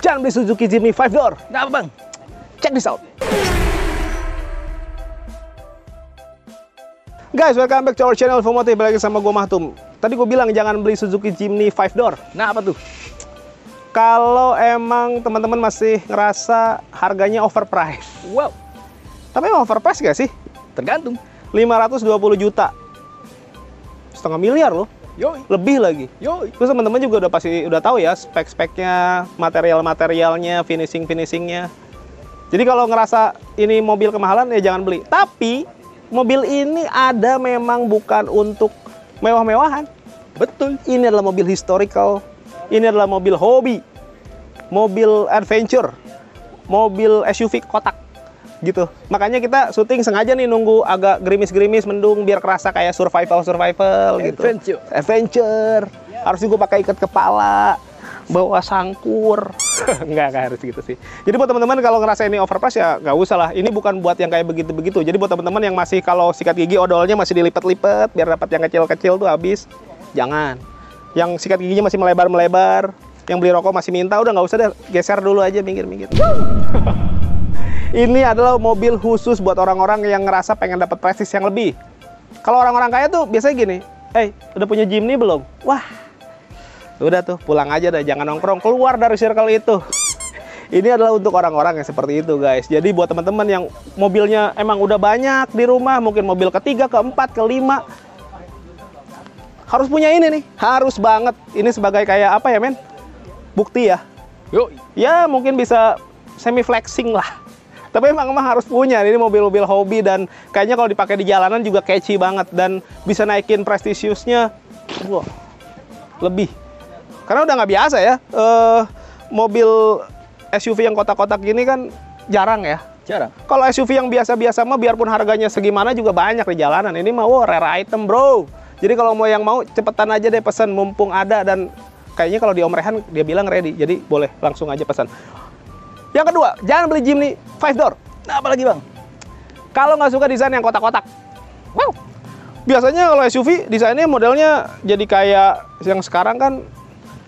Jangan beli Suzuki Jimny 5 door. Kenapa bang? Check this out. Guys, welcome back to our channel Infomotif. Balik lagi sama gue Mahtum. Tadi gue bilang jangan beli Suzuki Jimny 5 door. Kenapa tuh? Kalau emang teman-teman masih ngerasa harganya overpriced. Wow. Tapi emang overpriced gak sih? Tergantung. 520 juta. Setengah miliar loh. Yoi. Lebih lagi. Yoi. Terus teman-teman juga udah tahu ya spek-speknya, material-materialnya, finishing-finishingnya. Jadi kalau ngerasa ini mobil kemahalan ya jangan beli. Tapi mobil ini ada memang bukan untuk mewah-mewahan. Betul. Ini adalah mobil historical. Ini adalah mobil hobi. Mobil adventure. Mobil SUV kotak. Gitu. Makanya kita syuting sengaja nih nunggu agak gerimis-gerimis mendung biar kerasa kayak survival gitu. Adventure. Harus juga pakai ikat kepala, bawa sangkur. Nggak harus gitu sih. Jadi buat teman-teman kalau ngerasa ini overpriced ya nggak usah lah. Ini bukan buat yang kayak begitu-begitu. Jadi buat teman-teman yang masih kalau sikat gigi odolnya masih dilipat-lipat biar dapat yang kecil-kecil tuh habis. Jangan. Yang sikat giginya masih melebar-melebar, yang beli rokok masih minta, udah nggak usah deh, geser dulu aja, minggir-minggir. Ini adalah mobil khusus buat orang-orang yang ngerasa pengen dapat prestis yang lebih. Kalau orang-orang kaya tuh biasanya gini, udah punya Jimny belum? Wah, udah tuh, pulang aja dah, jangan nongkrong, keluar dari circle itu. Ini adalah untuk orang-orang yang seperti itu, guys. Jadi buat teman-teman yang mobilnya emang udah banyak di rumah, mungkin mobil ketiga, keempat, kelima, harus punya ini nih, harus banget. Ini sebagai kayak apa ya, men? Bukti ya. Yuk. Ya mungkin bisa semi flexing lah. Tapi emang harus punya. Ini mobil-mobil hobi dan kayaknya kalau dipakai di jalanan juga catchy banget dan bisa naikin prestisiusnya. Wah, lebih. Karena udah nggak biasa ya. Mobil SUV yang kotak-kotak gini kan jarang ya. Jarang. Kalau SUV yang biasa-biasa mah biarpun harganya segimana juga banyak di jalanan. Ini mah rare item, bro. Jadi kalau yang mau cepetan aja deh pesan mumpung ada dan kayaknya kalau di Om Rehan dia bilang ready. Jadi boleh langsung aja pesan. Yang kedua, jangan beli Jimny 5 door. Nah, apa lagi bang? Kalau nggak suka desain yang kotak-kotak. Wow. Biasanya kalau SUV desainnya modelnya jadi kayak yang sekarang kan.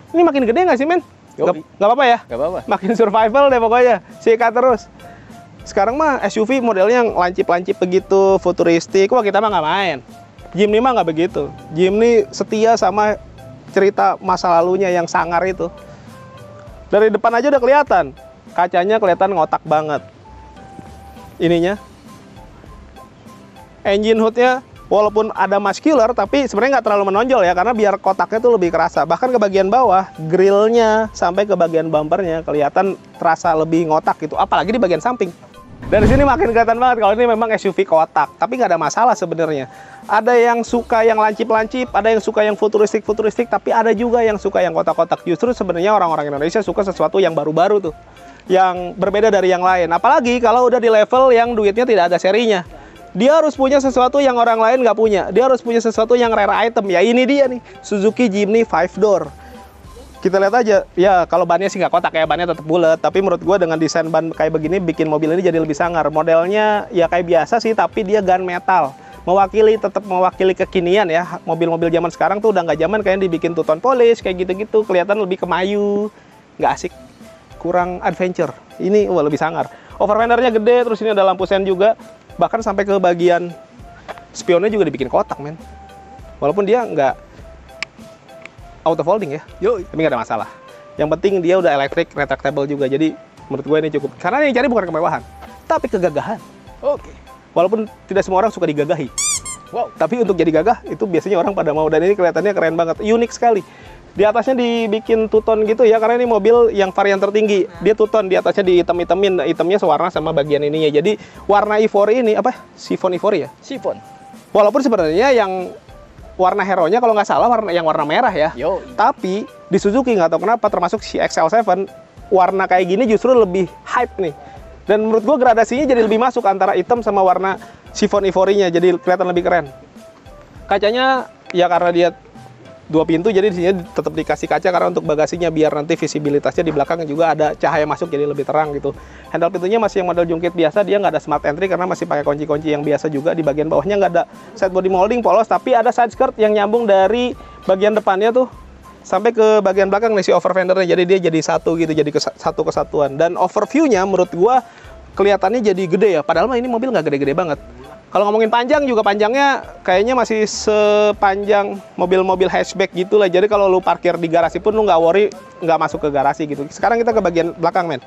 Ini makin gede nggak sih, men? Nggak apa-apa ya? Nggak apa-apa. Makin survival deh pokoknya. Sikat terus. Sekarang mah SUV modelnya yang lancip-lancip begitu, futuristik. Wah, kita mah nggak main. Jimny mah nggak begitu. Jimny setia sama cerita masa lalunya yang sangar itu. Dari depan aja udah kelihatan. Kacanya kelihatan ngotak banget. Ininya. Engine hoodnya walaupun ada muscular tapi sebenarnya nggak terlalu menonjol ya. Karena biar kotaknya tuh lebih kerasa. Bahkan ke bagian bawah, grillnya sampai ke bagian bumpernya kelihatan terasa lebih ngotak gitu. Apalagi di bagian samping. Dari sini makin kelihatan banget kalau ini memang SUV kotak. Tapi nggak ada masalah sebenarnya. Ada yang suka yang lancip-lancip, ada yang suka yang futuristik, tapi ada juga yang suka yang kotak-kotak. Justru sebenarnya orang-orang Indonesia suka sesuatu yang baru-baru tuh. Yang berbeda dari yang lain. Apalagi kalau udah di level yang duitnya tidak ada serinya. Dia harus punya sesuatu yang orang lain nggak punya. Dia harus punya sesuatu yang rare item. Ya ini dia nih, Suzuki Jimny 5 door. Kita lihat aja, ya kalau bannya sih nggak kotak ya, bannya tetap bulat. Tapi menurut gue dengan desain ban kayak begini bikin mobil ini jadi lebih sangar. Modelnya ya kayak biasa sih, tapi dia gunmetal. Tetap mewakili kekinian ya. Mobil-mobil zaman sekarang tuh udah nggak zaman kayak dibikin two-tone polish kayak gitu-gitu. Kelihatan lebih kemayu, nggak asik, kurang adventure. Ini wah lebih sangar. Overfendernya gede, terus ini ada lampu sen juga. Bahkan sampai ke bagian spionnya juga dibikin kotak, men. Walaupun dia nggak auto folding ya, tapi nggak ada masalah. Yang penting dia udah electric, retractable juga. Jadi menurut gue ini cukup. Karena yang cari bukan kemewahan, tapi kegagahan. Oke. Walaupun tidak semua orang suka digagahi. Wow. Tapi untuk jadi gagah itu biasanya orang pada mau dan ini kelihatannya keren banget, unik sekali. Di atasnya dibikin two-tone gitu ya, karena ini mobil yang varian tertinggi. Dia two-tone, di atasnya dihitam-hitamin, hitamnya sewarna sama bagian ininya. Jadi warna ivory ini apa? Chiffon ivory ya? Chiffon. Walaupun sebenarnya yang warna hero-nya kalau nggak salah warna merah ya. Yo. Tapi di Suzuki nggak tahu kenapa termasuk si XL7 warna kayak gini justru lebih hype nih. Dan menurut gue gradasinya jadi lebih masuk antara hitam sama warna chiffon ivory-nya, jadi kelihatan lebih keren. Kacanya ya karena dia 2 pintu jadi di sini tetap dikasih kaca karena untuk bagasinya biar nanti visibilitasnya di belakang juga ada cahaya masuk jadi lebih terang gitu. Handle pintunya masih yang model jungkit biasa, dia nggak ada smart entry karena masih pakai kunci-kunci yang biasa juga. Di bagian bawahnya nggak ada side body molding polos, tapi ada side skirt yang nyambung dari bagian depannya tuh sampai ke bagian belakang nih si over fendernya. Jadi dia jadi satu gitu, jadi satu kesatuan. Dan overview-nya menurut gua kelihatannya jadi gede ya. Padahal mah ini mobil nggak gede-gede banget. Kalau ngomongin panjang juga panjangnya kayaknya masih sepanjang mobil-mobil hatchback gitu lah. Jadi kalau lu parkir di garasi pun lu nggak worry nggak masuk ke garasi gitu. Sekarang kita ke bagian belakang, men.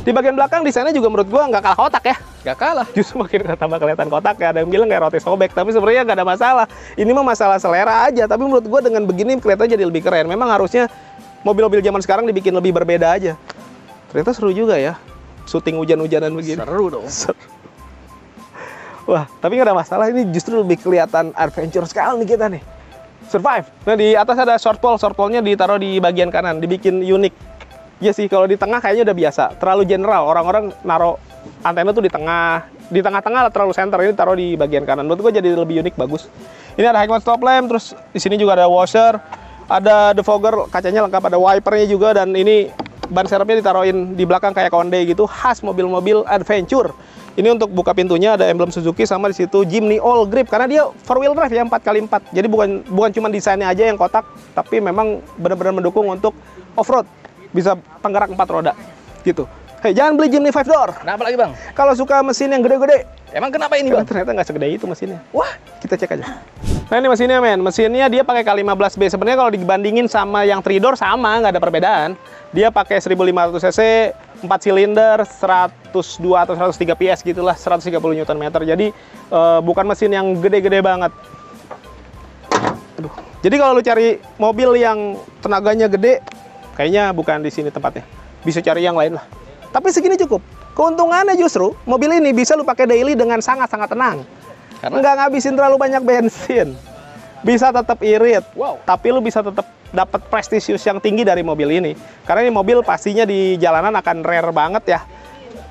Di bagian belakang desainnya juga menurut gua nggak kalah kotak ya. Nggak kalah. Justru makin tambah kelihatan kotak ya. Ada yang bilang kayak roti sobek, tapi sebenarnya nggak ada masalah. Ini mah masalah selera aja. Tapi menurut gua dengan begini kelihatannya jadi lebih keren. Memang harusnya mobil-mobil zaman sekarang dibikin lebih berbeda aja. Ternyata seru juga ya. Syuting hujan-hujanan begini. Seru dong. Seru. Wah, tapi nggak ada masalah, ini justru lebih kelihatan adventure sekali nih kita nih. Survive. Nah, di atas ada short pole-nya ditaruh di bagian kanan, dibikin unik. Ya sih, kalau di tengah kayaknya udah biasa, terlalu general. Orang-orang naruh antena tuh di tengah-tengah terlalu center, ini taruh di bagian kanan. Menurut gue jadi lebih unik, bagus. Ini ada high mount stop lamp, terus di sini juga ada washer, ada defogger, kacanya lengkap, ada wipernya juga, dan ini ban serepnya ditaruhin di belakang kayak konde gitu, khas mobil-mobil adventure. Ini untuk buka pintunya ada emblem Suzuki, sama di situ Jimny All Grip karena dia 4-wheel drive ya, 4x4. Jadi bukan cuma desainnya aja yang kotak, tapi memang benar-benar mendukung untuk off-road. Bisa penggerak 4 roda gitu. Hei, jangan beli Jimny 5 door. Kenapa lagi, Bang? Kalau suka mesin yang gede-gede. Emang kenapa ini, Bang? Ternyata nggak segede itu mesinnya. Wah, kita cek aja. Nah, ini mesinnya, men. Mesinnya dia pakai K15B. Sebenarnya kalau dibandingin sama yang 3 door sama, nggak ada perbedaan. Dia pakai 1500 cc, 4 silinder, 102 atau 103 PS gitulah, 130 Nm. Jadi bukan mesin yang gede-gede banget. Aduh. Jadi kalau lu cari mobil yang tenaganya gede, kayaknya bukan di sini tempatnya. Bisa cari yang lain lah. Tapi segini cukup. Keuntungannya justru mobil ini bisa lu pakai daily dengan sangat-sangat tenang. Karena nggak ngabisin terlalu banyak bensin. Bisa tetap irit. Wow. Tapi lu bisa tetap dapat prestisius yang tinggi dari mobil ini. Karena ini mobil pastinya di jalanan akan rare banget ya.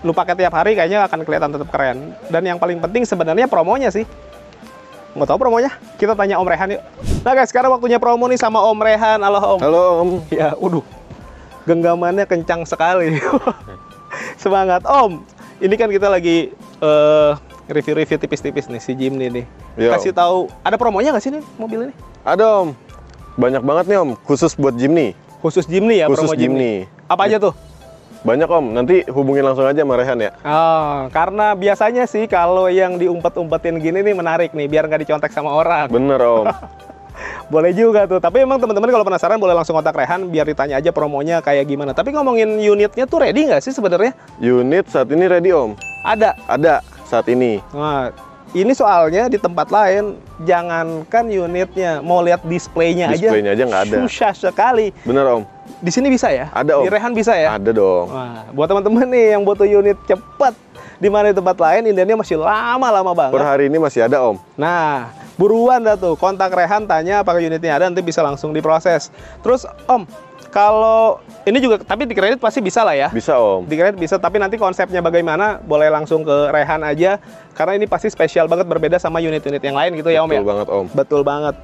Lu pakai tiap hari kayaknya akan kelihatan tetap keren. Dan yang paling penting sebenarnya promonya sih. Nggak tahu promonya? Kita tanya Om Rehan yuk. Nah guys, sekarang waktunya promo nih sama Om Rehan. Halo Om. Halo Om. Ya, genggamannya kencang sekali. Semangat Om. Ini kan kita lagi review-review tipis-tipis nih si Jimny nih. Yo. Kasih tahu, ada promonya nggak sih nih mobil ini? Ada Om. Banyak banget nih Om, khusus buat Jimny. Khusus Jimny ya, Khusus promo Jimny. Apa aja tuh? Banyak Om, nanti hubungin langsung aja sama Rehan ya. Oh, karena biasanya sih kalau yang diumpet-umpetin gini nih menarik nih, biar nggak dicontek sama orang. Bener Om. Boleh juga tuh, tapi emang teman-teman kalau penasaran boleh langsung kontak Rehan biar ditanya aja promonya kayak gimana. Tapi ngomongin unitnya tuh ready nggak sih sebenarnya? Unit saat ini ready Om. Ada. Ada saat ini. Nah, ini soalnya di tempat lain, jangankan unitnya, mau lihat displaynya aja. Displaynya aja nggak ada. Susah sekali. Bener Om. Di sini bisa ya? Ada Om. Di Rehan bisa ya? Ada dong. Wah, buat teman-teman nih yang butuh unit cepat, di mana di tempat lain Indiannya masih lama banget. Per hari ini masih ada Om. Nah, buruan dah tuh, kontak Rehan, tanya apakah unitnya ada, nanti bisa langsung diproses. Terus Om, kalau ini juga, tapi di kredit pasti bisa lah ya? Bisa Om. Di kredit bisa, tapi nanti konsepnya bagaimana, boleh langsung ke Rehan aja, karena ini pasti spesial banget, berbeda sama unit-unit yang lain gitu ya Om ya? Betul banget Om. Betul banget.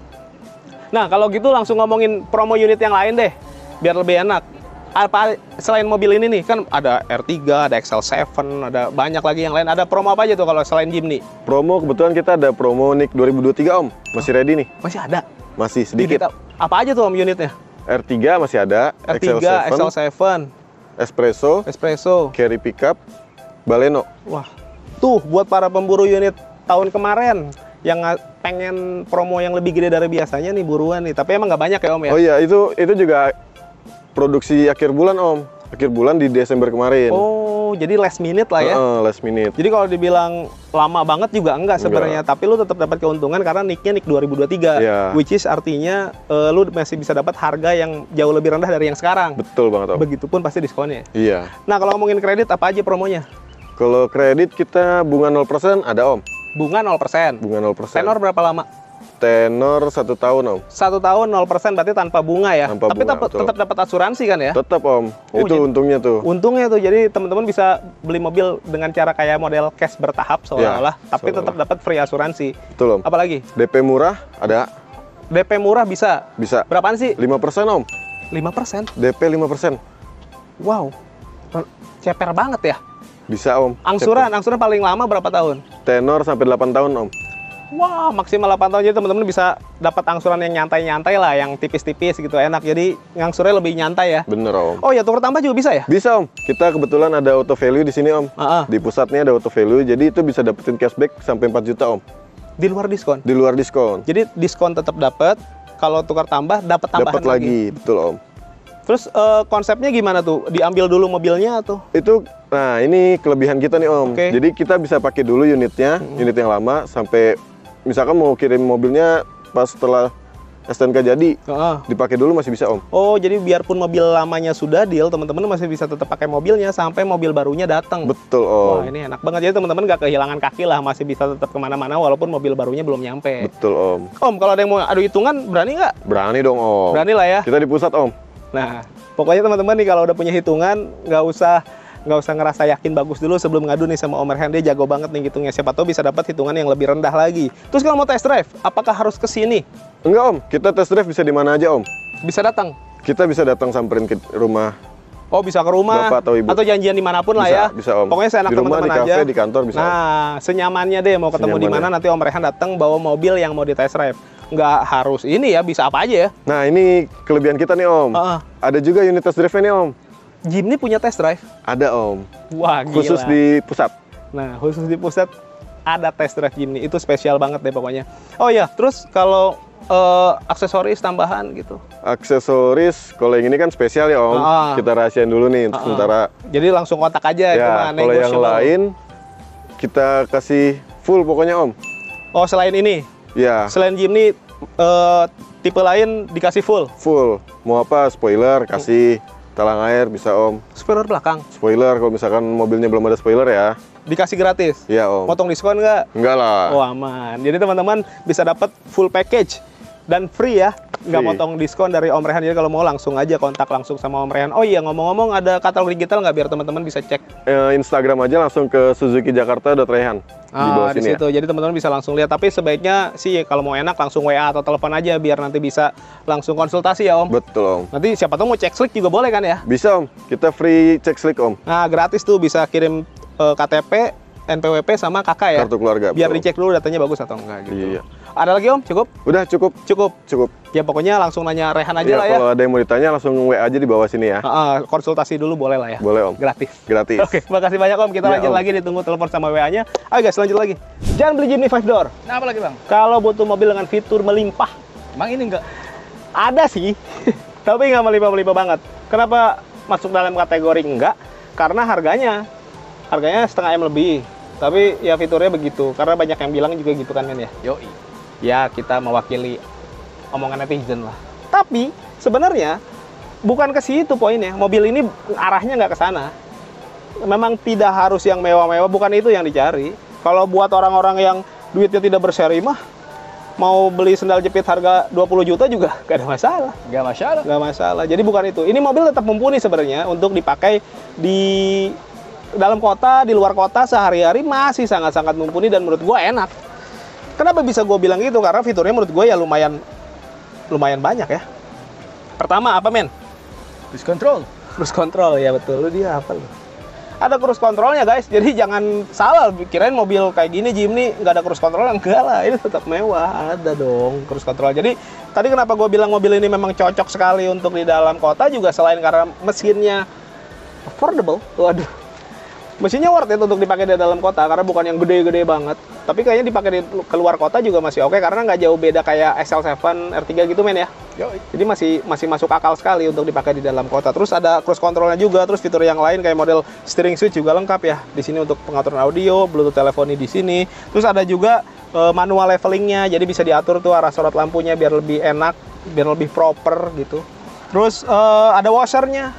Nah, kalau gitu langsung ngomongin promo unit yang lain deh, biar lebih enak. Apa selain mobil ini nih, kan ada R3, ada XL7, ada banyak lagi yang lain. Ada promo apa aja tuh kalau selain Jimny? Promo, kebetulan kita ada promo NIK 2023 Om. Masih ready nih. Masih ada? Masih sedikit. Apa aja tuh Om unitnya? R3 masih ada. R3, XL7, Espresso, Carry Pickup, Baleno. Wah, tuh buat para pemburu unit tahun kemarin yang pengen promo yang lebih gede dari biasanya nih, buruan nih. Tapi emang nggak banyak ya Om ya? Oh iya, itu juga produksi akhir bulan Om. Akhir bulan di Desember kemarin. Oh, jadi last minute lah ya? Last minute. Jadi kalau dibilang lama banget juga enggak sebenarnya, tapi lu tetap dapat keuntungan karena nicknya nick 2023, which is artinya lu masih bisa dapat harga yang jauh lebih rendah dari yang sekarang. Betul banget Om. Begitupun pasti diskonnya. Iya. Nah, kalau ngomongin kredit apa aja promonya? Kalau kredit kita bunga 0% ada Om. Bunga 0%. Bunga 0%. Tenor berapa lama? Tenor 1 tahun Om. 1 tahun 0% berarti tanpa bunga ya? Tanpa tapi bunga, tetap dapat asuransi kan ya? Tetap Om. Oh, itu untungnya tuh. Untungnya tuh, jadi teman-teman bisa beli mobil dengan cara kayak model cash bertahap seolah-olah, tapi tetap dapat free asuransi. Betul Om. Apalagi? DP murah ada. DP murah bisa? Bisa. Berapaan sih? 5% Om. 5%? DP 5%. Wow, ceper banget ya? Bisa Om. Angsuran paling lama berapa tahun? Tenor sampai 8 tahun Om. Wah, maksimal 8 tahun, jadi teman-teman bisa dapat angsuran yang nyantai-nyantai lah, yang tipis-tipis gitu, enak. Jadi ngangsurnya lebih nyantai ya. Bener om. Oh ya, tukar tambah juga bisa ya? Bisa om. Kita kebetulan ada auto value di sini om. Di pusatnya ada auto value, jadi itu bisa dapetin cashback sampai 4 juta om. Di luar diskon? Di luar diskon. Jadi diskon tetap dapat, kalau tukar tambah dapat tambahan Dapat lagi, betul om. Terus konsepnya gimana tuh? Diambil dulu mobilnya atau? Itu, nah ini kelebihan kita nih om. Oke. Jadi kita bisa pakai dulu unitnya, unit yang lama sampai misalkan mau kirim mobilnya pas setelah STNK jadi, dipakai dulu masih bisa om. Oh, jadi biarpun mobil lamanya sudah deal, teman-teman masih bisa tetap pakai mobilnya sampai mobil barunya datang. Betul om. Wah, ini enak banget. Jadi teman-teman nggak kehilangan kaki lah, masih bisa tetap kemana-mana walaupun mobil barunya belum nyampe. Betul om. Om, kalau ada yang mau adu hitungan, berani nggak? Berani dong om. Berani lah ya. Kita di pusat om. Nah, pokoknya teman-teman nih kalau udah punya hitungan, nggak usah ngerasa yakin bagus dulu sebelum ngadu nih sama Om Erhan. Dia jago banget nih hitungnya. Siapa tahu bisa dapat hitungan yang lebih rendah lagi. Terus kalau mau test drive, apakah harus ke sini? Enggak om, kita test drive bisa di mana aja om. Bisa datang? Kita bisa datang samperin ke rumah. Oh, bisa ke rumah Bapak atau ibu. janjian dimanapun lah ya. Bisa om. Pokoknya seenak di rumah, teman-teman di aja. kafe, di kantor bisa. Nah, senyamannya deh mau ketemu di mana, nanti Om Rehan datang bawa mobil yang mau di test drive. Nggak harus ini ya, bisa apa aja ya. Nah ini kelebihan kita nih om. Ada juga unit test drive-nya nih om. Jimny punya test drive? Ada om. Wah, gila. Khusus di pusat. Nah, khusus di pusat ada test drive Jimny. Itu spesial banget deh pokoknya. Oh ya, terus kalau aksesoris tambahan gitu. Aksesoris, kalau yang ini kan spesial ya om. Kita rahasiain dulu nih sementara. Jadi langsung kontak aja. Ya, kalau yang lain kita kasih full pokoknya om. Oh, selain ini? Ya. Selain Jimny, tipe lain dikasih full? Full. Mau apa? Spoiler, kasih talang air bisa om. Spoiler belakang? Spoiler, kalau misalkan mobilnya belum ada spoiler ya. Dikasih gratis? Iya om. Potong diskon nggak? Enggak lah. Oh aman. Jadi teman-teman bisa dapat full package dan free ya. Nggak potong diskon dari Om Rehan. Jadi kalau mau langsung aja kontak langsung sama Om Rehan. Oh iya, ngomong-ngomong ada katalog digital nggak biar teman-teman bisa cek? Instagram aja langsung ke suzukijakarta.rehan. Di bawah Di sini situ. ya. Jadi teman-teman bisa langsung lihat. Tapi sebaiknya sih kalau mau enak langsung WA atau telepon aja biar nanti bisa langsung konsultasi ya Om. Betul om. Nanti siapa tahu mau cek slick juga boleh kan ya? Bisa om. Kita free cek slick om. Nah gratis tuh, bisa kirim KTP, NPWP sama KK ya. Kartu keluarga. Biar betul. dicek dulu datanya bagus atau enggak gitu. Iya. Ada lagi Om? Cukup? Udah cukup. Cukup. Ya pokoknya langsung nanya Rehan aja Iya, lah ya. kalau ada yang mau ditanya langsung WA aja di bawah sini ya. Konsultasi dulu boleh lah ya. Boleh om. Gratis. Gratis. Oke, makasih banyak Om. Kita Ya, lanjut Om. lagi, ditunggu telepon sama WA-nya. Ayo guys, lanjut lagi. Jangan beli Jimny 5 door. Nah, apa lagi bang? Kalau butuh mobil dengan fitur melimpah, Bang ini enggak? ada sih. Tapi nggak melimpah-melimpah banget. Kenapa masuk dalam kategori enggak? Karena harganya setengah M lebih. Tapi ya fiturnya begitu. Karena banyak yang bilang juga gitu kan ya. Yoi. Ya kita mewakili omongan netizen lah. Tapi sebenarnya bukan ke situ poinnya. Mobil ini arahnya nggak ke sana. Memang tidak harus yang mewah-mewah, bukan itu yang dicari. Kalau buat orang-orang yang duitnya tidak berseri mah, mau beli sendal jepit harga 20 juta juga gak ada masalah. Gak masalah. Jadi bukan itu. Ini mobil tetap mumpuni sebenarnya untuk dipakai di dalam kota, di luar kota sehari-hari masih sangat-sangat mumpuni dan menurut gue enak. Kenapa bisa gue bilang gitu? Karena fiturnya menurut gue ya lumayan banyak ya. Pertama apa men? Cruise control. Cruise control ya betul. Lu dia apa lu? Ada cruise controlnya guys. Jadi jangan salah kirain mobil kayak gini Jimny nggak ada cruise control, enggak lah. Ini tetap mewah. Ada dong cruise control. Jadi tadi kenapa gue bilang mobil ini memang cocok sekali untuk di dalam kota juga selain karena mesinnya affordable. Waduh. Mesinnya worth it untuk dipakai di dalam kota karena bukan yang gede-gede banget. Tapi kayaknya dipakai di keluar kota juga masih oke karena nggak jauh beda kayak XL7 R3 gitu men ya. Jadi masih masuk akal sekali untuk dipakai di dalam kota. Terus ada cruise controlnya juga, terus fitur yang lain kayak model steering switch juga lengkap ya. Di sini untuk pengaturan audio, Bluetooth teleponi di sini. Terus ada juga manual levelingnya, jadi bisa diatur tuh arah sorot lampunya biar lebih enak, biar lebih proper gitu. Terus ada washernya.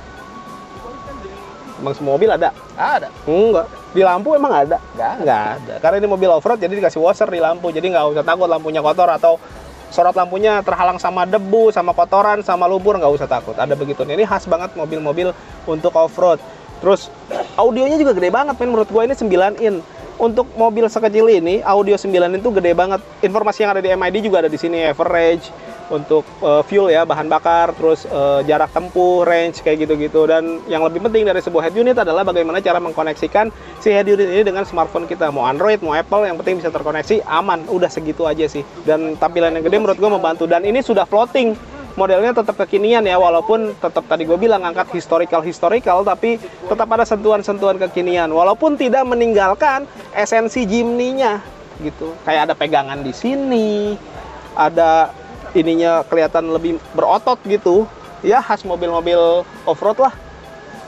Emang semua mobil ada? Ada. Enggak. Di lampu emang ada? Nggak ada. Karena ini mobil off-road jadi dikasih washer di lampu. Jadi nggak usah takut lampunya kotor atau sorot lampunya terhalang sama debu, sama kotoran, sama lumpur, nggak usah takut. Ada begitu. Ini khas banget mobil-mobil untuk off-road. Terus audionya juga gede banget, men. Menurut gue ini 9 in. Untuk mobil sekecil ini, audio 9 in itu gede banget. Informasi yang ada di MID juga ada di sini, average, untuk fuel ya, bahan bakar, terus jarak tempuh, range kayak gitu-gitu. Dan yang lebih penting dari sebuah head unit adalah bagaimana cara mengkoneksikan si head unit ini dengan smartphone kita, mau Android, mau Apple, yang penting bisa terkoneksi, aman, udah segitu aja sih. Dan tampilan yang gede menurut gue membantu, dan ini sudah floating, modelnya tetap kekinian ya, walaupun tetap tadi gue bilang angkat historical, tapi tetap ada sentuhan-sentuhan kekinian, walaupun tidak meninggalkan esensi Jimny-nya gitu. Kayak ada pegangan di sini, ada ininya kelihatan lebih berotot gitu ya, khas mobil-mobil off-road lah.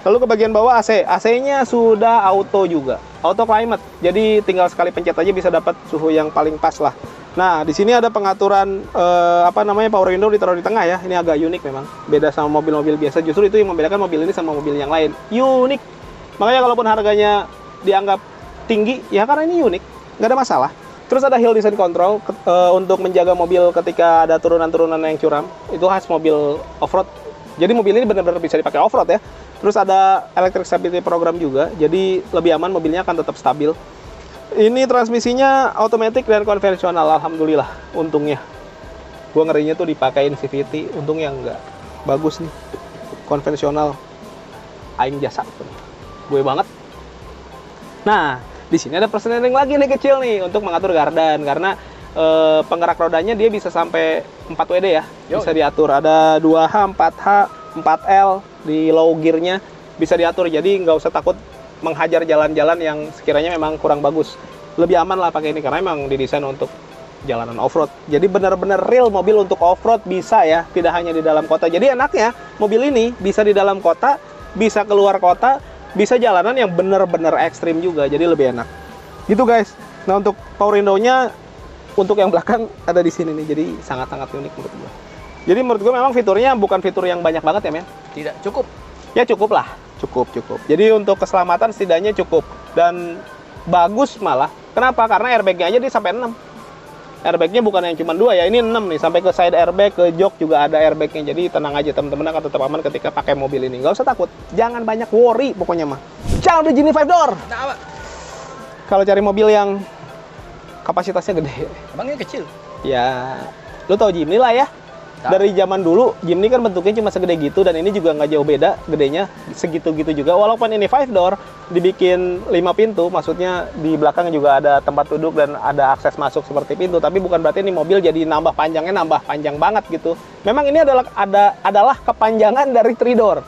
Lalu ke bagian bawah AC-nya sudah auto juga, auto climate, jadi tinggal sekali pencet aja bisa dapat suhu yang paling pas lah. Nah, di sini ada pengaturan power window ditaruh di tengah ya. Ini agak unik memang, beda sama mobil-mobil biasa. Justru itu yang membedakan mobil ini sama mobil yang lain, unik. Makanya kalaupun harganya dianggap tinggi ya karena ini unik, nggak ada masalah. Terus ada hill descent control untuk menjaga mobil ketika ada turunan-turunan yang curam. Itu khas mobil off-road. Jadi mobil ini benar-benar bisa dipakai off-road ya. Terus ada electric stability program juga. Jadi lebih aman, mobilnya akan tetap stabil. Ini transmisinya otomatis dan konvensional, alhamdulillah. Untungnya. Gua ngerinya tuh dipakein CVT, untungnya enggak. Bagus nih. Konvensional. Aing jasa. Gue banget. Nah, di sini ada persneling lagi nih kecil nih untuk mengatur gardan, karena penggerak rodanya dia bisa sampai 4 WD ya. Bisa diatur, ada 2H, 4H, 4L di low gearnya bisa diatur, jadi nggak usah takut menghajar jalan-jalan yang sekiranya memang kurang bagus. Lebih aman lah pakai ini karena memang didesain untuk jalanan off-road. Jadi benar-benar real mobil untuk off-road bisa ya, tidak hanya di dalam kota. Jadi enaknya mobil ini bisa di dalam kota, bisa keluar kota, bisa jalanan yang benar-benar ekstrim juga, jadi lebih enak. Gitu guys. Nah, untuk power window-nya untuk yang belakang ada di sini nih, jadi sangat-sangat unik menurut gue. Jadi menurut gue memang fiturnya bukan fitur yang banyak banget ya, men. Tidak cukup. Ya cukup lah, cukup. Jadi untuk keselamatan setidaknya cukup dan bagus malah. Kenapa? Karena airbag-nya aja dia sampai 6. Airbag-nya bukan yang cuma 2 ya, ini 6 nih, sampai ke side airbag, ke jok juga ada airbag-nya. Jadi tenang aja, teman-teman akan tetap aman ketika pakai mobil ini. Nggak usah takut, jangan banyak worry pokoknya mah. Jangan beli Jimny 5 door. Nah, Kalau cari mobil yang kapasitasnya gede. emangnya kecil? Ya, lu tau Jimny lah ya. Dari zaman dulu, Jimny kan bentuknya cuma segede gitu, dan ini juga nggak jauh beda, gedenya segitu-gitu juga. Walaupun ini 5 door, dibikin 5 pintu, maksudnya di belakang juga ada tempat duduk dan ada akses masuk seperti pintu, tapi bukan berarti ini mobil jadi nambah panjang banget gitu. Memang ini adalah kepanjangan dari 3 door.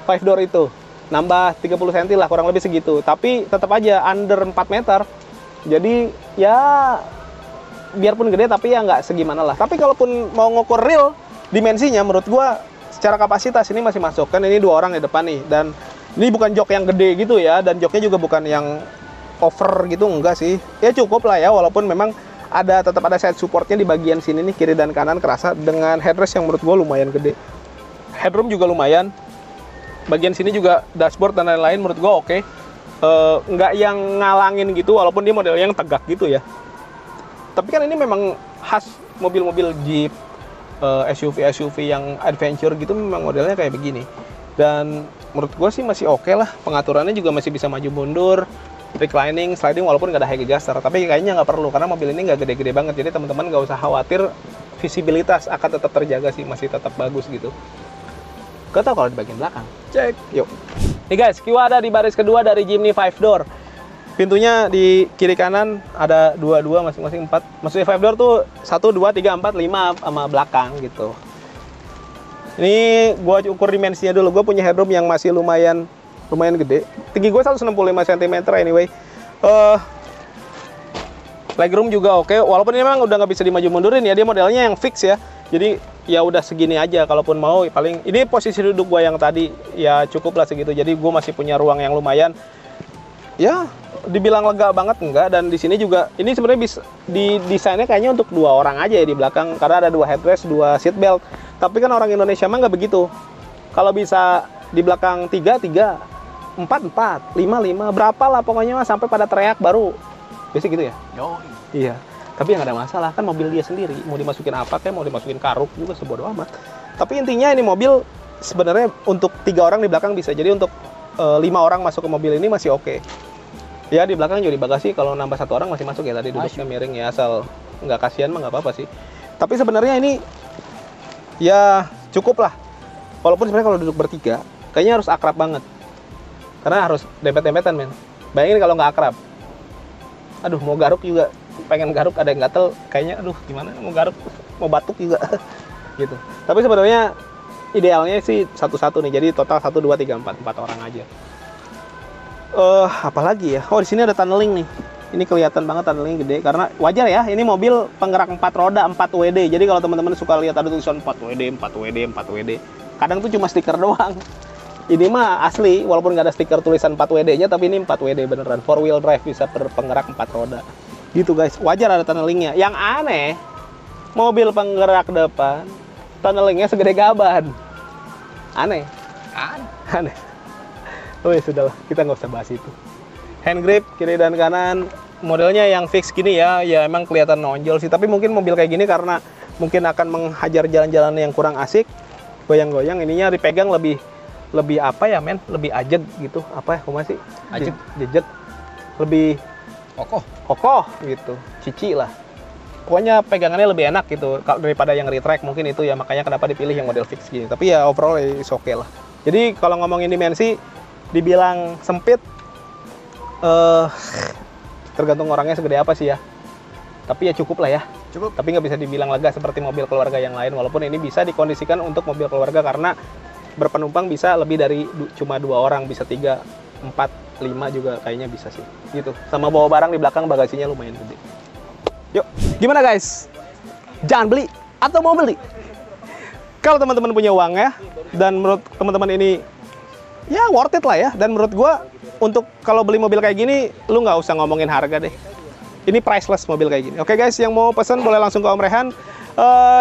5 door itu, nambah 30 cm lah, kurang lebih segitu. Tapi tetap aja under 4 meter, jadi ya biarpun gede tapi ya nggak segimana lah. Tapi kalaupun mau ngukur real dimensinya, menurut gua secara kapasitas ini masih masuk. Kan ini 2 orang di depan nih, dan ini bukan jok yang gede gitu ya, dan joknya juga bukan yang over gitu, enggak sih. Ya cukup lah ya, walaupun memang tetap ada side supportnya di bagian sini nih, kiri dan kanan kerasa, dengan headrest yang menurut gua lumayan gede. Headroom juga lumayan. Bagian sini juga dashboard dan lain-lain menurut gua oke. Nggak yang ngalangin gitu, walaupun dia model yang tegak gitu ya. Tapi kan ini memang khas mobil-mobil Jeep, SUV yang adventure gitu, memang modelnya kayak begini. Dan menurut gue sih masih oke lah, pengaturannya juga masih bisa maju mundur, reclining, sliding, walaupun nggak ada high adjuster. Tapi kayaknya nggak perlu, karena mobil ini nggak gede-gede banget, jadi teman-teman nggak usah khawatir, visibilitas akan tetap terjaga sih, masih tetap bagus gitu. Gak tau kalau di bagian belakang. Cek, yuk. Nih guys, Q ada di baris kedua dari Jimny 5 door. Pintunya di kiri kanan ada 2 masing-masing 4. Maksudnya 5 door tuh 1, 2, 3, 4, 5 sama belakang gitu. Ini gua ukur dimensinya dulu. Gua punya headroom yang masih lumayan gede. Tinggi gue 165 cm anyway. Legroom juga oke. Walaupun ini memang udah nggak bisa dimaju mundurin ya. Dia modelnya yang fix ya. Jadi ya udah segini aja. Kalaupun mau paling ini posisi duduk gua yang tadi ya cukup lah segitu. Jadi gua masih punya ruang yang lumayan. Ya dibilang lega banget enggak, dan di sini juga ini sebenarnya bisa didesainnya kayaknya untuk 2 orang aja ya di belakang, karena ada 2 headrest, 2 seat belt. Tapi kan orang Indonesia mah nggak begitu. Kalau bisa di belakang 3, 4, 5, berapa lah pokoknya mah, sampai pada teriak baru. Biasa gitu ya? Iya. Tapi yang ada masalah kan mobil dia sendiri, mau dimasukin apa kayak mau dimasukin karuk juga sebodo amat. Tapi intinya ini mobil sebenarnya untuk 3 orang di belakang bisa. Jadi untuk 5 orang masuk ke mobil ini masih oke. Ya di belakang juga di bagasi kalau nambah 1 orang masih masuk ya, tadi duduknya miring ya, asal nggak kasihan mah nggak apa-apa sih. Tapi sebenarnya ini Ya cukup lah. Walaupun sebenarnya kalau duduk bertiga, kayaknya harus akrab banget. Karena harus dempet-dempetan, men. Bayangin kalau nggak akrab. Aduh, mau garuk juga, pengen garuk ada yang gatel, kayaknya aduh gimana mau garuk, mau batuk juga. Gitu. Tapi sebenarnya idealnya sih satu-satu nih. Jadi total 1 2 3 4 orang aja. Apalagi ya? Oh, di sini ada tunneling nih. Ini kelihatan banget tunneling gede karena wajar ya, ini mobil penggerak 4 roda 4 WD. Jadi kalau teman-teman suka lihat ada tulisan 4 WD, 4 WD, 4 WD, kadang tuh cuma stiker doang. Ini mah asli, walaupun nggak ada stiker tulisan 4 WD-nya, tapi ini 4 WD beneran. 4 wheel drive bisa berpenggerak 4 roda. Gitu guys, wajar ada tunnelingnya. Yang aneh, mobil penggerak depan, tunnelingnya segede gaban. Aneh. Aneh. Oh ya sudahlah, kita nggak usah bahas itu. Hand grip kiri dan kanan, modelnya yang fix gini ya, ya emang kelihatan nonjol sih. Tapi mungkin mobil kayak gini karena mungkin akan menghajar jalan-jalan yang kurang asik, goyang-goyang, ininya dipegang lebih apa ya men, lebih ajeg gitu. Apa ya, masih ajeg, jejeg, lebih kokoh gitu, cici lah. Pokoknya pegangannya lebih enak gitu daripada yang retract, mungkin itu ya makanya kenapa dipilih yang model fix gini. Tapi ya overall is okay lah. Jadi kalau ngomongin dimensi, dibilang sempit, tergantung orangnya segede apa sih ya. Tapi ya cukup lah ya. Cukup. Tapi nggak bisa dibilang lega seperti mobil keluarga yang lain. Walaupun ini bisa dikondisikan untuk mobil keluarga karena berpenumpang bisa lebih dari cuma 2 orang, bisa 3, 4, 5 juga kayaknya bisa sih. Gitu. Sama bawa barang di belakang, bagasinya lumayan gede. Yuk, gimana guys? Jangan beli atau mau beli? Kalau teman-teman punya uang ya, dan menurut teman-teman ini ya worth it lah ya. Dan menurut gua untuk kalau beli mobil kayak gini, lu nggak usah ngomongin harga deh. Ini priceless mobil kayak gini. Oke guys, yang mau pesan boleh langsung ke Om Rehan.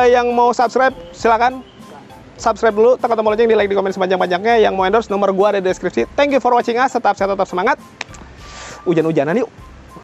Yang mau subscribe silakan subscribe dulu, tekan tombol lonceng, di like, di komen sepanjang-panjangnya. Yang mau endorse, nomor gua ada di deskripsi. Thank you for watching us. Tetap sehat, tetap semangat. Hujan-hujanan yuk.